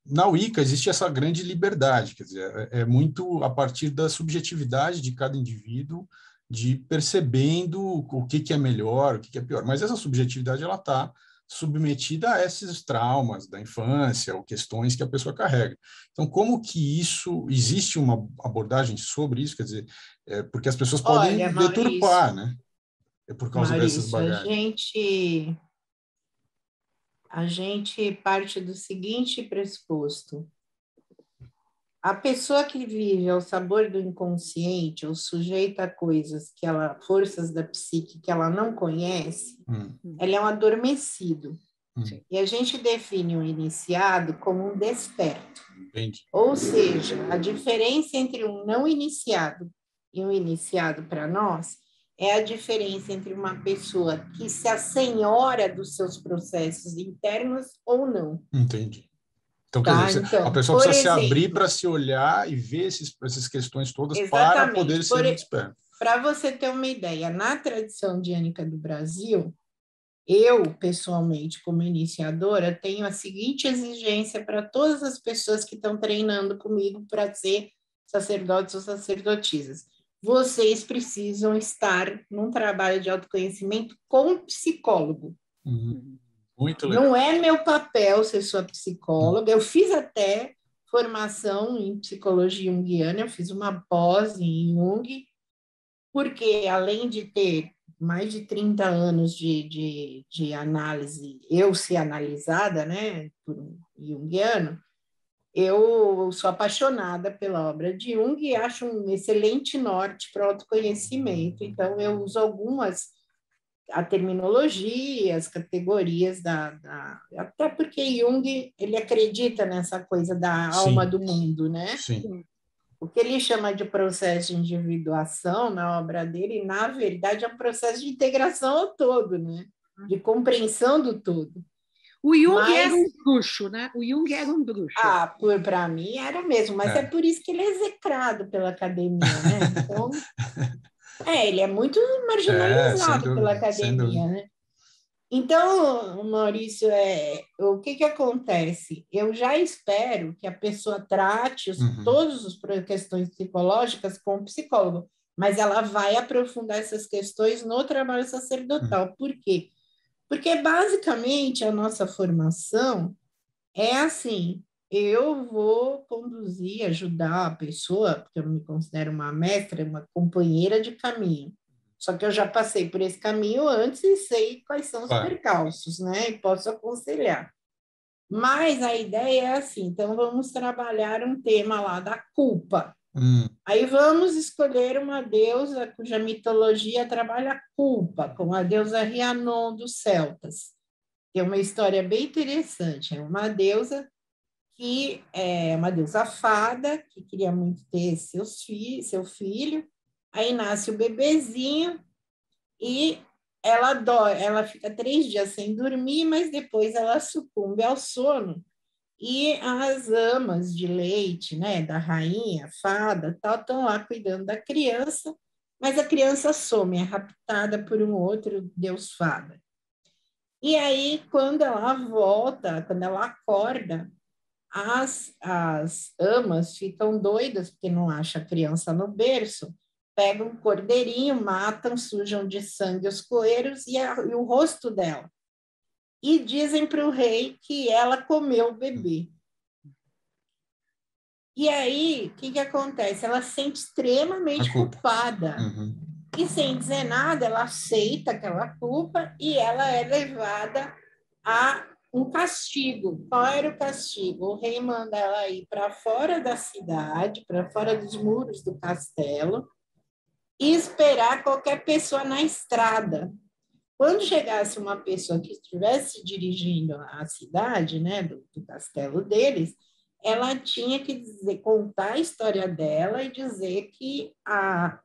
Speaker 3: Na Wicca existe essa grande liberdade, quer dizer, é muito a partir da subjetividade de cada indivíduo, de percebendo o que é melhor, o que é pior. Mas essa subjetividade ela está submetida a esses traumas da infância ou questões que a pessoa carrega. Então, como que isso existe uma abordagem sobre isso? Quer dizer, porque as pessoas podem
Speaker 2: Olha,
Speaker 3: deturpar,
Speaker 2: Maurício,
Speaker 3: né? Por causa dessas bagagens.
Speaker 2: A gente parte do seguinte pressuposto: a pessoa que vive ao sabor do inconsciente, ou sujeita a coisas forças da psique que ela não conhece, ela é um adormecido. E a gente define um iniciado como um desperto.
Speaker 3: Entendi.
Speaker 2: Ou seja, a diferença entre um não iniciado e um iniciado para nós é a diferença entre uma pessoa que se assenhora dos seus processos internos ou não.
Speaker 3: Entendi. Então, quer
Speaker 2: Tá?
Speaker 3: dizer, a
Speaker 2: Então,
Speaker 3: pessoa
Speaker 2: por
Speaker 3: precisa se abrir
Speaker 2: exemplo,
Speaker 3: para se olhar e ver essas questões todas para
Speaker 2: exatamente.
Speaker 3: poder ser um desperto.
Speaker 2: Para você ter uma ideia, na tradição diânica do Brasil, eu, pessoalmente, como iniciadora, tenho a seguinte exigência para todas as pessoas que estão treinando comigo para ser sacerdotes ou sacerdotisas. Vocês precisam estar num trabalho de autoconhecimento com psicólogo.
Speaker 3: Muito legal.
Speaker 2: Não é meu papel ser sua psicóloga. Eu fiz até formação em psicologia junguiana, eu fiz uma pós em Jung, porque além de ter mais de 30 anos de análise, eu ser analisada, né, por um junguiano, eu sou apaixonada pela obra de Jung e acho um excelente norte para o autoconhecimento. Então, eu uso a terminologia, as categorias até porque Jung, ele acredita nessa coisa da alma do mundo, né?
Speaker 3: Sim.
Speaker 2: O que ele chama de processo de individuação na obra dele, na verdade, é um processo de integração ao todo, né? De compreensão do todo.
Speaker 1: O Jung era um bruxo, né? O Jung era um bruxo.
Speaker 2: Para mim era mesmo, mas é por isso que ele é execrado pela academia, né? Então, ele é muito marginalizado pela academia, né? Então, Maurício, o que acontece? Eu já espero que a pessoa trate todas as questões psicológicas com o psicólogo, mas ela vai aprofundar essas questões no trabalho sacerdotal. Por quê? Porque, basicamente, a nossa formação é assim: eu vou conduzir, ajudar a pessoa, porque eu me considero uma mestra, uma companheira de caminho. Só que eu já passei por esse caminho antes e sei quais são os percalços, né? E posso aconselhar. Mas a ideia é assim: então vamos trabalhar um tema lá da culpa. Aí vamos escolher uma deusa cuja mitologia trabalha a culpa, como a deusa Rhiannon dos celtas. Tem uma história bem interessante. É uma deusa que é uma deusa fada, que queria muito ter seu filho. Aí nasce o bebezinho e ela fica 3 dias sem dormir, mas depois ela sucumbe ao sono. E as amas de leite, né, da rainha, fada, tal, estão lá cuidando da criança, mas a criança some, é raptada por um outro deus fada. E aí, quando ela volta, quando ela acorda, as amas ficam doidas porque não acham a criança no berço, pegam um cordeirinho, matam, sujam de sangue os coeiros e o rosto dela. E dizem para o rei que ela comeu o bebê. E aí, o que acontece? Ela se sente extremamente culpada. E sem dizer nada, ela aceita aquela culpa e ela é levada a um castigo. Qual era o castigo? O rei manda ela ir para fora da cidade, para fora dos muros do castelo, e esperar qualquer pessoa na estrada. Quando chegasse uma pessoa que estivesse dirigindo a cidade, né, do castelo deles, ela tinha que contar a história dela e dizer que a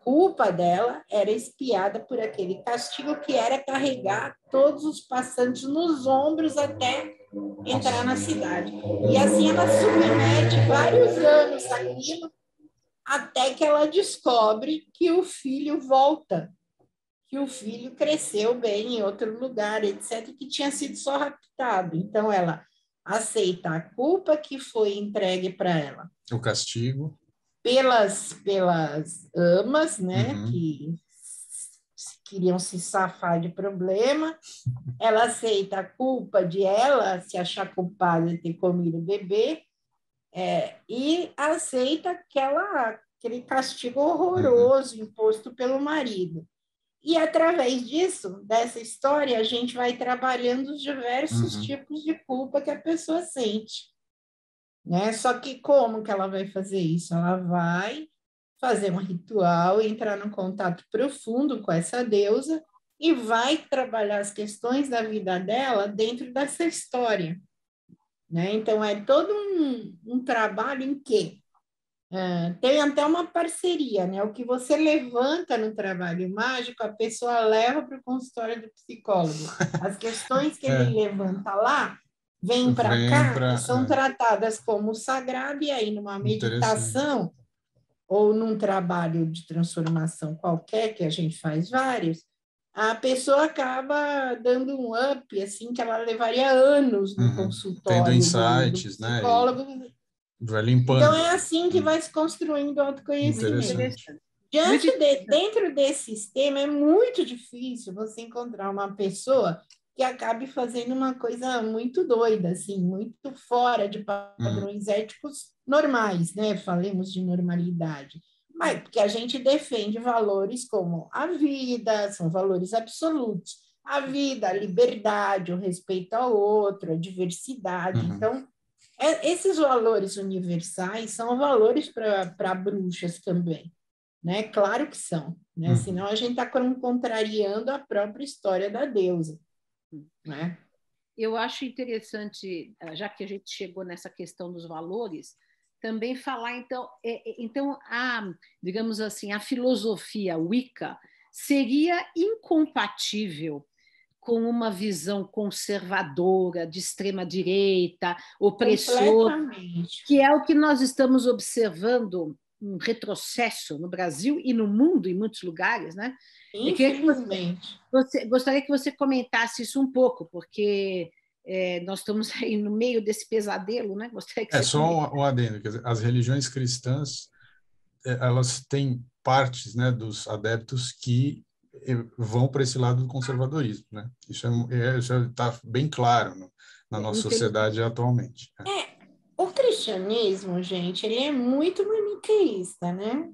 Speaker 2: culpa dela era expiada por aquele castigo que era carregar todos os passantes nos ombros até entrar na cidade. E assim ela submete vários anos aquilo, até que ela descobre que o filho volta, que o filho cresceu bem em outro lugar, etc., que tinha sido só raptado. Então, ela aceita a culpa que foi entregue para ela.
Speaker 3: O castigo.
Speaker 2: Pelas amas, né,
Speaker 3: Uhum.
Speaker 2: que queriam se safar de problema. Ela aceita a culpa de ela se achar culpada de ter comido o bebê, e aceita aquele castigo horroroso imposto pelo marido. E, através disso, dessa história, a gente vai trabalhando os diversos tipos de culpa que a pessoa sente. Né? Só que como que ela vai fazer isso? Ela vai fazer um ritual, entrar num contato profundo com essa deusa e vai trabalhar as questões da vida dela dentro dessa história. Né? Então, é todo um trabalho em que tem até uma parceria, né? O que você levanta no trabalho mágico, a pessoa leva para o consultório do psicólogo. As questões que ele levanta lá vêm para cá e são tratadas como sagrado, e aí numa meditação ou num trabalho de transformação qualquer, que a gente faz vários, a pessoa acaba dando um up, assim, que ela levaria anos no consultório
Speaker 3: tendo insights,
Speaker 2: do psicólogo,
Speaker 3: né? Vai limpando.
Speaker 2: Então, é assim que vai se construindo o autoconhecimento. Dentro desse sistema, é muito difícil você encontrar uma pessoa que acabe fazendo uma coisa muito doida, assim, muito fora de padrões éticos normais, né? Falemos de normalidade. Mas porque a gente defende valores como a vida, são valores absolutos. A vida, a liberdade, o respeito ao outro, a diversidade. Então, esses valores universais são valores para bruxas também, né? Claro que são, né? Senão a gente está contrariando a própria história da deusa, né?
Speaker 1: Eu acho interessante, já que a gente chegou nessa questão dos valores, também falar, então digamos assim, a filosofia Wicca seria incompatível com uma visão conservadora, de extrema-direita, opressora, que é o que nós estamos observando, um retrocesso no Brasil e no mundo, em muitos lugares, né?
Speaker 2: Infelizmente.
Speaker 1: Gostaria que você comentasse isso um pouco, porque nós estamos aí no meio desse pesadelo, né? Gostaria que você
Speaker 3: só um adendo, quer dizer, as religiões cristãs, elas têm partes, né, dos adeptos que vão para esse lado do conservadorismo, né? Isso está bem claro na nossa sociedade atualmente.
Speaker 2: O cristianismo, gente, ele é muito maniqueísta, né?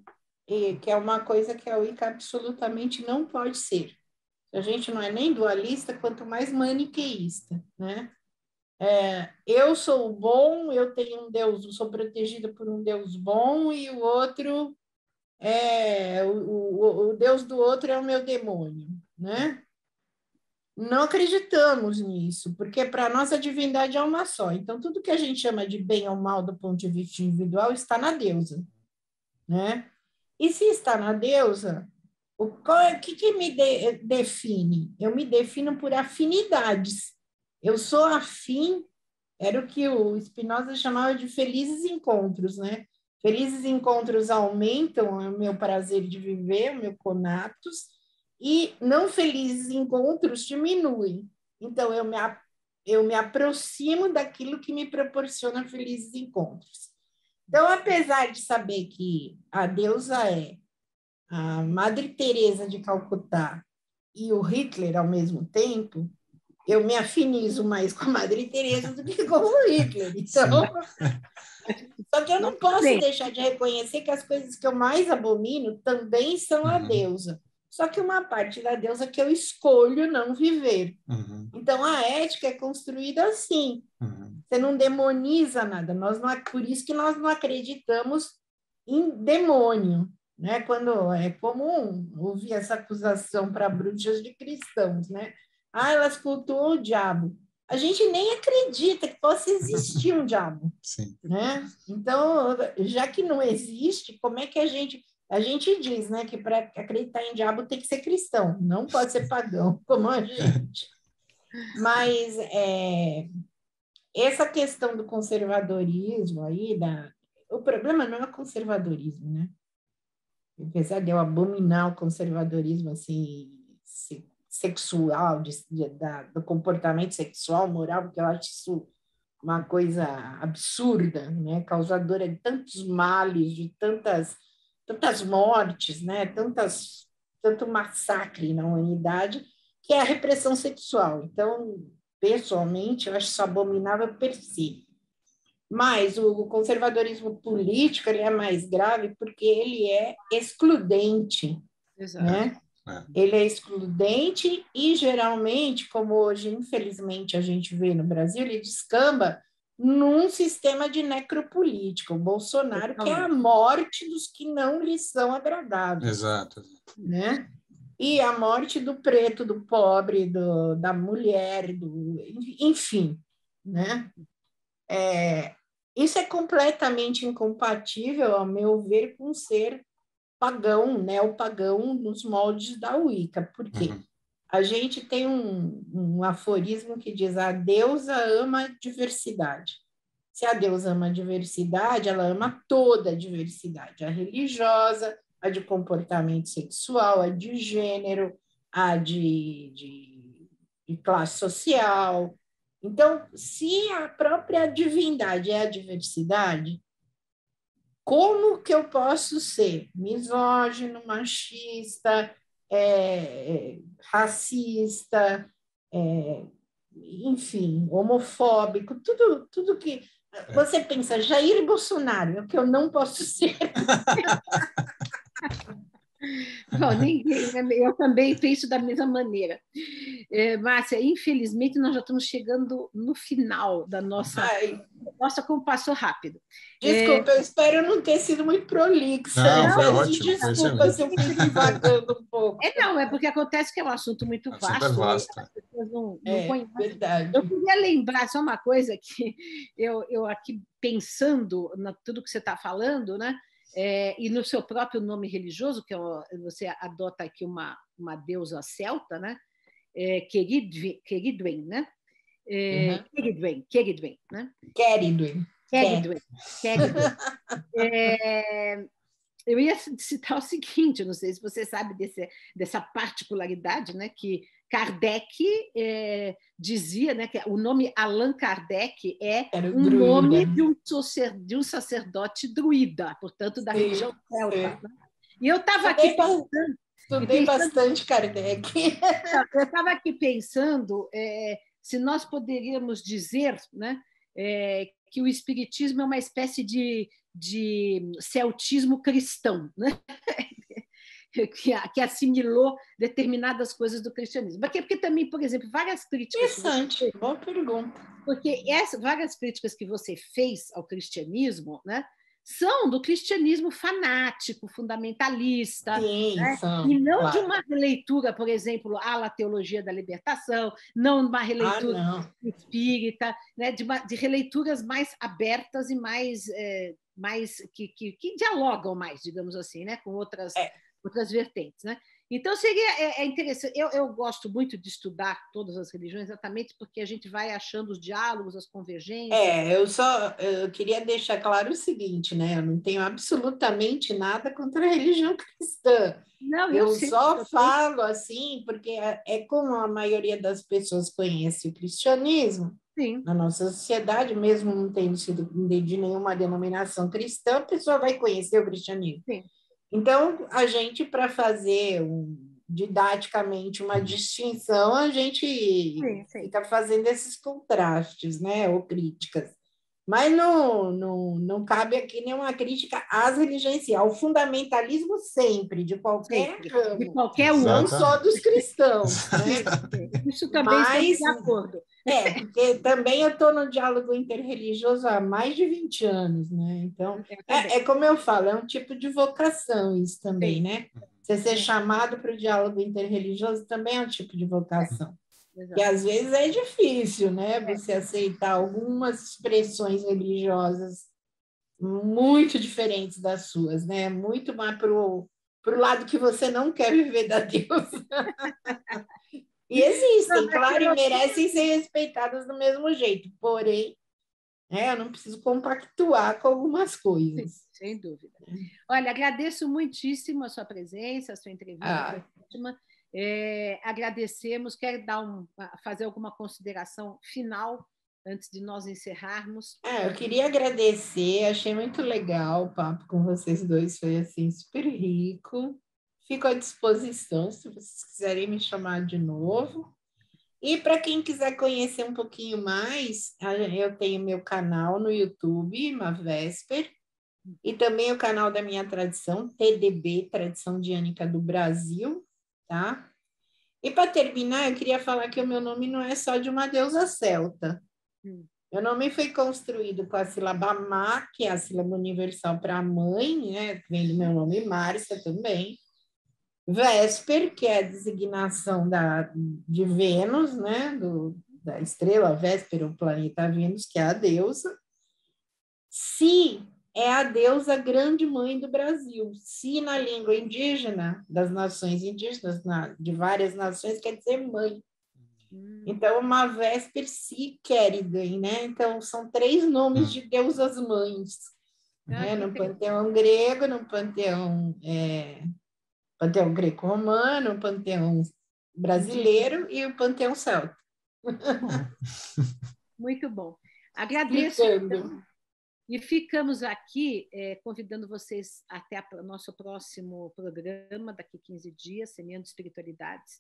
Speaker 2: E que é uma coisa que a Wicca absolutamente não pode ser. A gente não é nem dualista, quanto mais maniqueísta, né? Eu sou o bom, eu tenho um Deus, sou protegida por um Deus bom, e o outro o Deus do outro é o meu demônio, né? Não acreditamos nisso, porque para nós a divindade é uma só. Então, tudo que a gente chama de bem ou mal do ponto de vista individual está na deusa, né? E se está na deusa, o que me define? Eu me defino por afinidades. Eu sou afim, era o que o Spinoza chamava de felizes encontros, né? Felizes encontros aumentam o meu prazer de viver, o meu conatos, e não felizes encontros diminuem. Então, eu me aproximo daquilo que me proporciona felizes encontros. Então, apesar de saber que a deusa é a Madre Teresa de Calcutá e o Hitler ao mesmo tempo, eu me afinizo mais com a Madre Teresa do que com o Hitler. Então, só que eu não posso deixar de reconhecer que as coisas que eu mais abomino também são a deusa. Só que uma parte da deusa que eu escolho não viver. Então, a ética é construída assim. Você não demoniza nada. Por isso que nós não acreditamos em demônio. Né? Quando é comum ouvir essa acusação para bruxas de cristãos, né? Elas cultuam o diabo. A gente nem acredita que possa existir um diabo.
Speaker 3: Sim.
Speaker 2: Né? Então, já que não existe, como é que a gente diz, né, que para acreditar em diabo tem que ser cristão, não pode ser pagão, como a gente. Mas essa questão do conservadorismo aí, o problema não é o conservadorismo, né? Apesar de eu abominar o conservadorismo assim, sexual, do comportamento sexual, moral, porque eu acho isso uma coisa absurda, né? Causadora de tantos males, de tantas mortes, né? Tanto massacre na humanidade, que é a repressão sexual. Então, pessoalmente, eu acho isso abominável per si. Mas o conservadorismo político ele é mais grave porque ele é excludente,
Speaker 1: Exato.
Speaker 2: né? Ele é excludente e, geralmente, como hoje, infelizmente, a gente vê no Brasil, ele descamba num sistema de necropolítica. O Bolsonaro quer a morte dos que não lhe são agradáveis.
Speaker 3: Exato.
Speaker 2: Né? E a morte do preto, do pobre, da mulher, enfim, né? Isso é completamente incompatível, ao meu ver, com ser pagão, neopagão, nos moldes da Wicca. Por quê? A gente tem um aforismo que diz: a deusa ama a diversidade. Se a deusa ama a diversidade, ela ama toda a diversidade, a religiosa, a de comportamento sexual, a de gênero, a de classe social. Então, se a própria divindade é a diversidade, como que eu posso ser misógino, machista, racista, enfim, homofóbico, tudo que... Você pensa, Jair Bolsonaro, é o que eu não posso ser.
Speaker 1: Bom, eu também penso da mesma maneira. Márcia, infelizmente, nós já estamos chegando no final da nossa... Nossa, como passou rápido.
Speaker 2: Desculpa, eu espero não ter sido muito prolixa.
Speaker 3: Não, foi ótimo.
Speaker 2: Desculpa se eu fui divagando um pouco.
Speaker 1: Não, é porque acontece que é um assunto muito vasto.
Speaker 3: Super vasto.
Speaker 1: As pessoas não
Speaker 2: conhecem. Verdade.
Speaker 1: Eu queria lembrar só uma coisa que eu aqui pensando na tudo que você está falando, né? E no seu próprio nome religioso, que você adota aqui uma deusa celta, né? Queridwen, né? Queridwen, né?
Speaker 2: Queridwen.
Speaker 1: Eu ia citar o seguinte, não sei se você sabe dessa particularidade, né, que Kardec dizia, né, que o nome Allan Kardec é um nome de um sacerdote druida, portanto, da religião celta. Né? E eu estava aqui pensando...
Speaker 2: Estudei bastante Kardec.
Speaker 1: Eu estava aqui pensando se nós poderíamos dizer, né, que o espiritismo é uma espécie de celtismo cristão, né? que assimilou determinadas coisas do cristianismo. Porque também, por exemplo, várias críticas...
Speaker 2: Interessante, boa pergunta.
Speaker 1: Porque várias críticas que você fez ao cristianismo, né, são do cristianismo fanático, fundamentalista,
Speaker 2: sim,
Speaker 1: né?
Speaker 2: São,
Speaker 1: e não
Speaker 2: claro.
Speaker 1: de uma releitura, por exemplo, à teologia da libertação, não uma releitura espírita, né? de releituras mais abertas e mais que dialogam mais, digamos assim, né? Com outras vertentes, né? Então, seria interessante. Eu gosto muito de estudar todas as religiões, exatamente porque a gente vai achando os diálogos, as convergências.
Speaker 2: Eu queria deixar claro o seguinte, né? Eu não tenho absolutamente nada contra a religião cristã.
Speaker 1: Não,
Speaker 2: eu só falo assim, porque é como a maioria das pessoas conhece o cristianismo.
Speaker 1: Sim.
Speaker 2: Na nossa sociedade, mesmo não tendo sido de nenhuma denominação cristã, a pessoa vai conhecer o cristianismo.
Speaker 1: Sim.
Speaker 2: Então, a gente, para fazer didaticamente uma distinção, a gente fica fazendo esses contrastes, né, ou críticas. Mas não cabe aqui nenhuma crítica às religiões, ao fundamentalismo sempre, de qualquer ramo.
Speaker 1: De qualquer um.
Speaker 2: Não só dos cristãos. Né?
Speaker 1: Isso também estamos de acordo.
Speaker 2: Porque também eu estou no diálogo interreligioso há mais de 20 anos, né? Então, como eu falo, é um tipo de vocação isso também, né? Você ser chamado para o diálogo interreligioso também é um tipo de vocação. E às vezes é difícil, né? Você aceitar algumas expressões religiosas muito diferentes das suas, né? Muito mais para o lado que você não quer viver da deusa. E existem, claro, e merecem ser respeitadas do mesmo jeito, porém, Eu não preciso compactuar com algumas coisas.
Speaker 1: Sim, sem dúvida. Olha, agradeço muitíssimo a sua presença, a sua entrevista foi ótima. Agradecemos. Quer fazer alguma consideração final antes de nós encerrarmos?
Speaker 2: Eu queria agradecer, achei muito legal o papo com vocês dois, foi assim super rico. Fico à disposição se vocês quiserem me chamar de novo. E para quem quiser conhecer um pouquinho mais, eu tenho meu canal no YouTube, Mavesper, e também o canal da minha tradição, TDB, Tradição Diânica do Brasil, tá? E para terminar, eu queria falar que o meu nome não é só de uma deusa celta. Meu nome foi construído com a sílaba Ma, que é a sílaba universal para mãe, né? Vem do meu nome Márcia também. Vesper, que é a designação de Vênus, né? Da estrela Vésper, o planeta Vênus, que é a deusa. Si é a deusa grande mãe do Brasil. Si, na língua indígena, das nações indígenas, de várias nações, quer dizer mãe. Então, uma Vésper Si Queridan, né? Então, são 3 nomes de deusas mães, né? No panteão grego, no panteão greco-romano, o panteão brasileiro e o panteão celta.
Speaker 1: Muito bom. Agradeço. Então, e ficamos aqui convidando vocês até o nosso próximo programa, daqui 15 dias, Semeando Espiritualidades,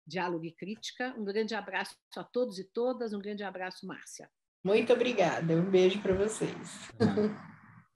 Speaker 1: Diálogo e Crítica. Um grande abraço a todos e todas, um grande abraço, Márcia.
Speaker 2: Muito obrigada, um beijo para vocês.